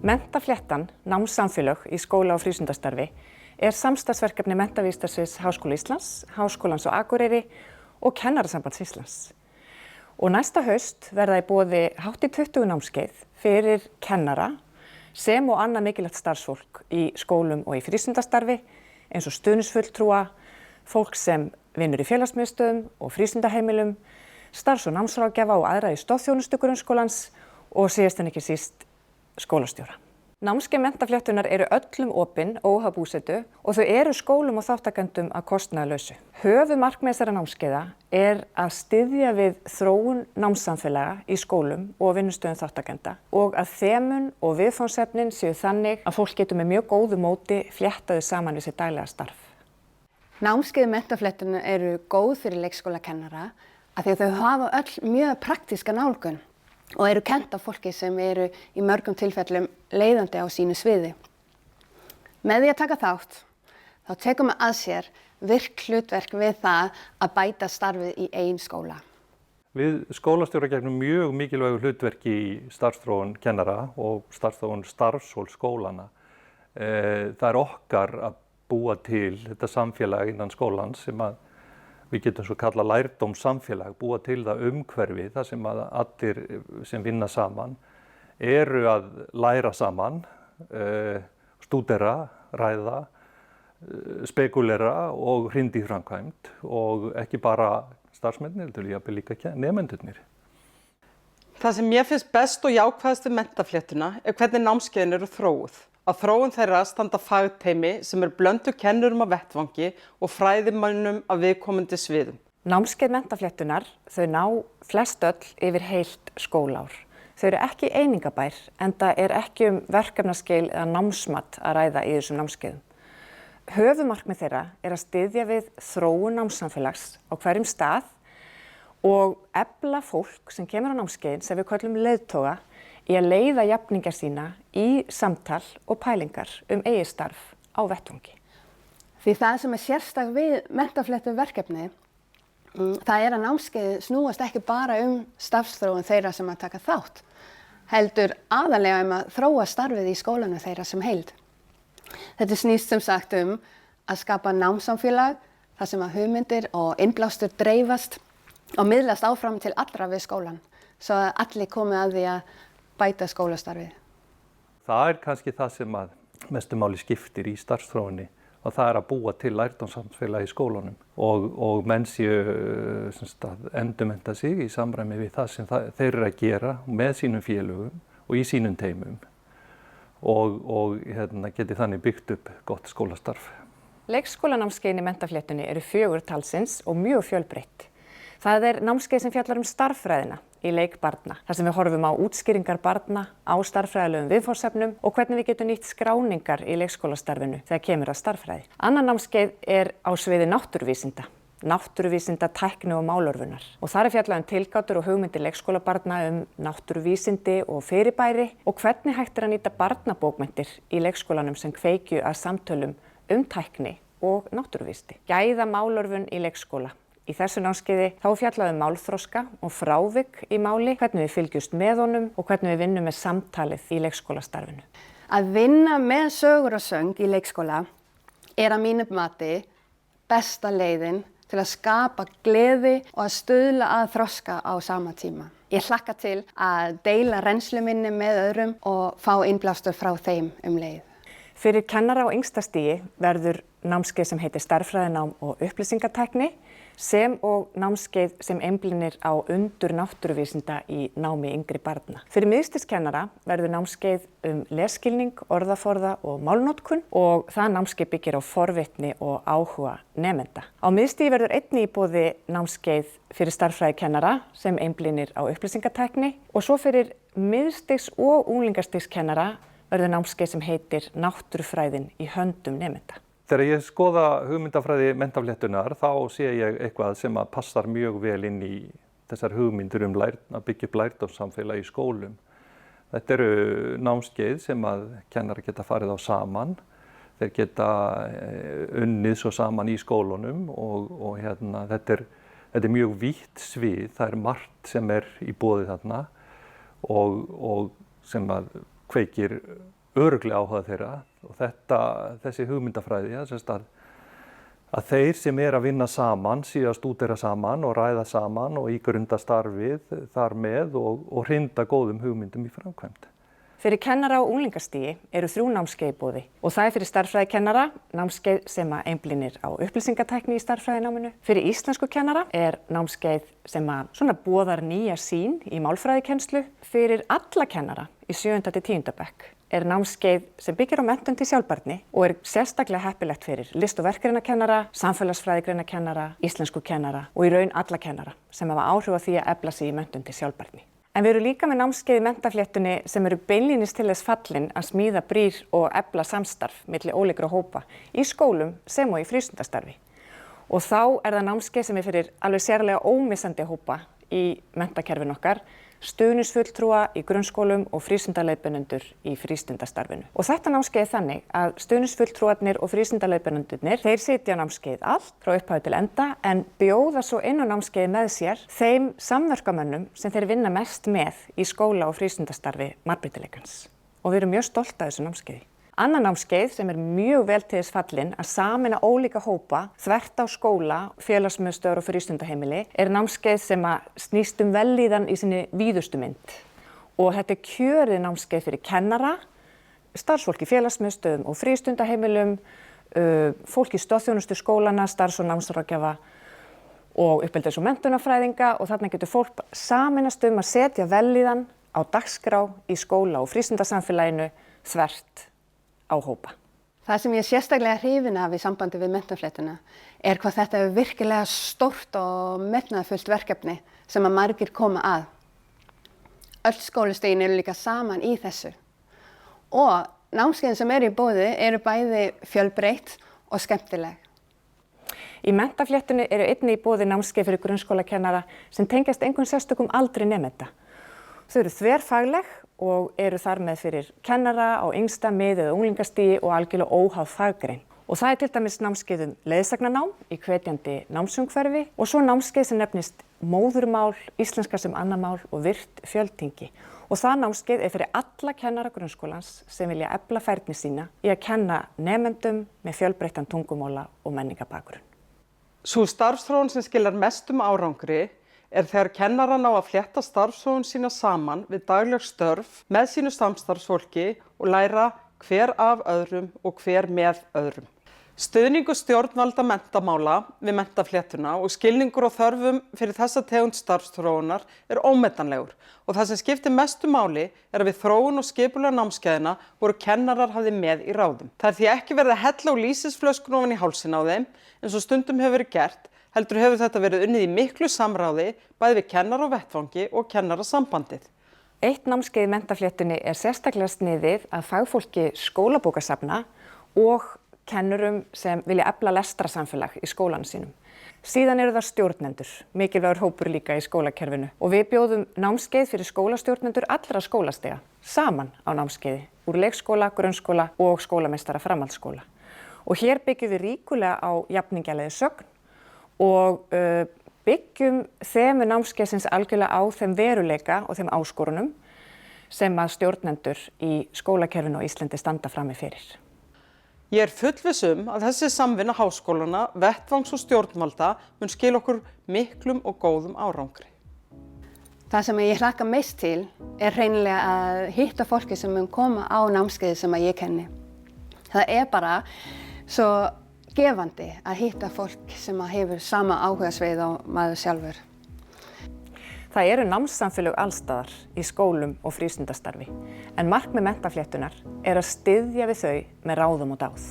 Menntafléttan, námssamfélög í skóla- og frístundastarfi samstarfsverkefni Menntavísindasviðs Háskóla Íslands, Háskólans á Akureyri og Kennarasambands Íslands. Og næsta haust verða í boði hátt í 20 námskeið fyrir kennara sem og annað mikilvægt starfsfólk í skólum og í frístundastarfi eins og stuðningsfulltrúa, fólk sem vinnur í félagsmiðstöðum og frístundaheimilum, starfs- og námsráðgjafa og aðra í stoðþjónustu grunnskólans og síðast en ekki síst skólastjóra. Námskeið menntafléttunar eru öllum opin, óháð búsetu og þau eru skólum og þáttakendum að kostnaðarlausu. Höfuðmarkmið þessara námskeiða að styðja við þróun námssamfélaga í skólum og vinnustöðum þáttakenda og að þemun og viðfangsefnin séu þannig að fólk getur með mjög góðu móti fléttaðu saman við sitt daglega starf. Námskeið menntafléttunar eru góð fyrir leikskólakennara af því að þau hafa öll mjög praktíska nálgun og eru kennt af fólki sem eru í mörgum tilfellum leiðandi á sínu sviði. Með því að taka þátt, þá tekum við að sér virk hlutverk við það að bæta starfið í eigin skóla. Við skólastjóra gegnum mjög mikilvægu hlutverki í starfsþróun kennara og starfsþróun starfsfólks skólana. Það okkar að búa til þetta samfélag innan skólans sem að við getum svo kallað lærdómssamfélag, búa til það umhverfi þar sem að allir sem vinna saman eru að læra saman, stúdera, ræða, spekulera og hrinda í framkvæmd og ekki bara starfsmennir, heldur jafnvel líka nemendurnir. Það sem mér finnst best og jákvæðast við menntafléttuna hvernig námskeiðin eru þróuð. Á þróun þeirra standa fagteymi sem blöndu kennurum á vettvangi og fræðimönnum af viðkomandi sviðum. Námskeið menntafléttunar, þau ná flest öll yfir heilt skólár. Þau eru ekki einingabær, enda ekki verkefnaskeið eða námsmat að ræða í þessum námskeiðum. Höfuðmarkmið þeirra að styðja við þróun námssamfélags á hverjum stað og efla fólk sem kemur á námskeiðin sem við köllum leiðtoga í að leiða jafningja sína í samtal og pælingar eigið starf á vettvangi. Því það sem sérstakt við menntafléttu verkefni, það að námskeið snúast ekki bara starfsþróun þeirra sem að taka þátt, heldur aðallega að þróa starfið í skólanu þeirra sem heild. Þetta snýst sem sagt að skapa námssamfélag þar sem að hugmyndir og innblástur dreifast og miðlast áfram til allra við skólan, svo að allir komi að því að bæta skólastarfið. Það kannski það sem að mestu máli skiptir í starfsþróunni og það að búa til lærdómssamfélag í skólunum og menn séu að endurmennta sig í samræmi við það sem þeir eru að gera með sínum félögum og í sínum teymum og geti þannig byggt upp gott skólastarf. Leikskólanámskeiðin í menntafléttunni eru 4 talsins og mjög fjölbreytt. Það námskeið sem fjallar starffræðina í leik barna, þar sem við horfum á útskýringar barna á starffræðilegum viðfangsefnum og hvernig við getum nýtt skráningar í leikskólastarfinu þegar kemur að starffræði. Annað námskeið á sviði náttúruvísinda, tækni og málörfunar. Og þar fjallað tilgátur og hugmyndir leikskólabarna náttúruvísindi og fyrirbæri og hvernig hægt að nýta barnabókmenntir í leikskólanum sem kveikju að samtölum tækni og náttúruvísindi. Gæða málörfun í leikskóla. Í þessu námskeiði fjallað málþroska og frávik í máli, hvernig við fylgjumst með honum og hvernig við vinnum með samtalið í leikskólastarfinu. Að vinna með sögur og söng í leikskóla að mínu mati besta leiðin til að skapa gleði og að stuðla að þroska á sama tíma. Ég hlakka til að deila reynslu minni með öðrum og fá innblástur frá þeim leið. Fyrir kennara á yngsta stigi verður námskeið sem heitir stærðfræðinám og upplýsingatækni sem og námskeið sem einblínir á undur náttúruvísinda í námi yngri barna. Fyrir miðstigskennara verður námskeið lesskilning, orðaforða og málnotkun og það námskeið byggir á forvitni og áhuga nemenda. Á miðstigi verður einnig í boði námskeið fyrir stærðfræðikennara sem einblínir á upplýsingatækni og svo fyrir miðstigs- og unglingastigskennara verður námskeið sem heitir náttúrufræðin í höndum nemenda. Þegar ég skoða hugmyndafræði menntafléttunar þá sé ég eitthvað sem passar mjög vel inn í þessar hugmyndir að byggja upp lærdómssamfélag í skólum. Þetta eru námskeið sem að kennarar geta farið á saman. Þeir geta unnið svo saman í skólunum og þetta er mjög vítt svið. Það margt sem í boði þarna og sem að kveikir örugglega áhuga þeirra og þessi hugmyndafræði, að þeir sem að vinna saman, séu að stúdera saman og ræða saman og ígrunda starfið þar með og hrinda góðum hugmyndum í framkvæmd. Fyrir kennara á unglingastigi eru 3 námskeið í boði og það fyrir stærðfræðikennara, námskeið sem einblínir á upplýsingatækni í stærðfræðináminu. Fyrir íslensku kennara námskeið sem boðar nýja sýn í málfræðikennslu. Fyrir alla kennara í 7. til 10. bekk námskeið sem byggir á menntun til sjálfbærni og sérstaklega heppilegt fyrir list- og verkgreinakennara, samfélagsfræðigreinakennara, íslensku kennara og í raun alla kennara sem hafa áhrif á því að efla sig í menntun til sjálfbærni. En við erum líka með námskeið í menntafléttunni sem eru beinlínis til þess fallin að smíða brýr og efla samstarf milli ólíkra hópa í skólum sem og í frístundastarfi. Og þá það námskeið sem fyrir alveg sérlega ómissandi hópa í menntakerfinu okkar, stuðningsfulltrúa í grunnskólum og frístundaleiðbeinendur í frístundastarfinu. Og þetta námskeið þannig að stuðningsfulltrúarnir og frístundaleiðbeinendurnir, þeir sitja á námskeið allt frá upphafi til enda en bjóða svo inn á námskeið með sér þeim samverkamönnum sem þeir vinna mest með í skóla og frístundastarfi margbreytileikans. Og við erum mjög stolt af þessu námskeiði. Annað námskeið sem mjög vel til þess fallin að sameina ólíka hópa þvert á skóla, félagsmiðstöðvar og frístundaheimili námskeið sem snýst vellíðan í sinni víðustu mynd. Og þetta kjörið námskeið fyrir kennara, starfsfólk í félagsmiðstöðum og frístundaheimilum, fólk í stoðþjónustu skólana, starfs- og námsráðgjafa og uppeldis- og menntunarfræðinga og þarna getur fólk sameinast að setja vellíðan á dagskrá í skóla og frístundasamfélaginu þvert á hópa. Það sem ég sérstaklega hrifin af í sambandi við menntafléttuna hvað þetta virkilega stórt og metnaðarfullt verkefni sem að margir koma að. Öll skólastigin eru líka saman í þessu og námskeiðin sem í boði eru bæði fjölbreytt og skemmtileg. Í menntafléttunni eru einnig í boði námskeið fyrir grunnskólakennara sem tengjast engum sérstökum aldri nemenda. Þau eru þverfagleg og eru þar með fyrir kennara á yngsta, mið- eða unglingastigi og algjörlega óháð faggrein. Og það til dæmis námskeið leiðsagnarnám í hvetjandi námsumhverfi og svo námskeið sem nefnist móðurmál, íslenska sem annað mál og virt fjöltyngi. Og það námskeið fyrir alla kennara grunnskólans sem vilja efla færni sína í að kenna nemendum með fjölbreyttan tungumála og menningabakgrunn. Sú starfsþróun sem skilar mestum árangri þegar kennarar ná að flétta starfsþróun sína saman við dagleg störf með sínu samstarfsfólki og læra hver af öðrum og hver með öðrum. Stuðningur stjórnvalda menntamála við menntafléttuna og skilningur og þörfum fyrir þessa tegund starfsþróunar ómetanlegur og það sem skiptir mestu máli að við þróun og skipulega námskeiðina voru kennarar hafði með í ráðum. Það því ekki verið að hella á lýsisflöskun ofan í hálsinn á þeim eins og stundum hefur verið gert, heldur hefur þetta verið unnið í miklu samráði bæði við kennara á vettvangi og kennarasambandið. Eitt námskeið í menntafléttunni sérstaklega sniðið að fagfólki skólabókasafna og kennurum sem vilja efla lestrarsamfélag í skólanum sínum. Síðan eru það stjórnendur, mikilvægur hópur líka í skólakerfinu og við bjóðum námskeið fyrir skólastjórnendur allra skólastiga saman á námskeiði úr leikskóla, grunnskóla og skólameistara framhaldsskóla. Og hér byggjum við ríkulega á jafningjalegri sögn og byggjum þemu námskeiðsins algjörlega á þeim veruleika og þeim áskorunum sem að stjórnendur í skólakerfinu á Íslandi standa frammi fyrir. Ég fullviss að þessi samvinna háskólana, vettvangs og stjórnvalda mun skila okkur miklum og góðum árangri. Það sem ég hlakka mest til hreinlega að hitta fólki sem mun koma á námskeiði sem að ég kenni. Það bara svo gefandi að hitta fólk sem hefur sama áhugasvið og maður sjálfur. Það eru námssamfélög allstaðar í skólum og frístundastarfi, en markmið menntafléttunar að styðja við þau með ráðum og dáð.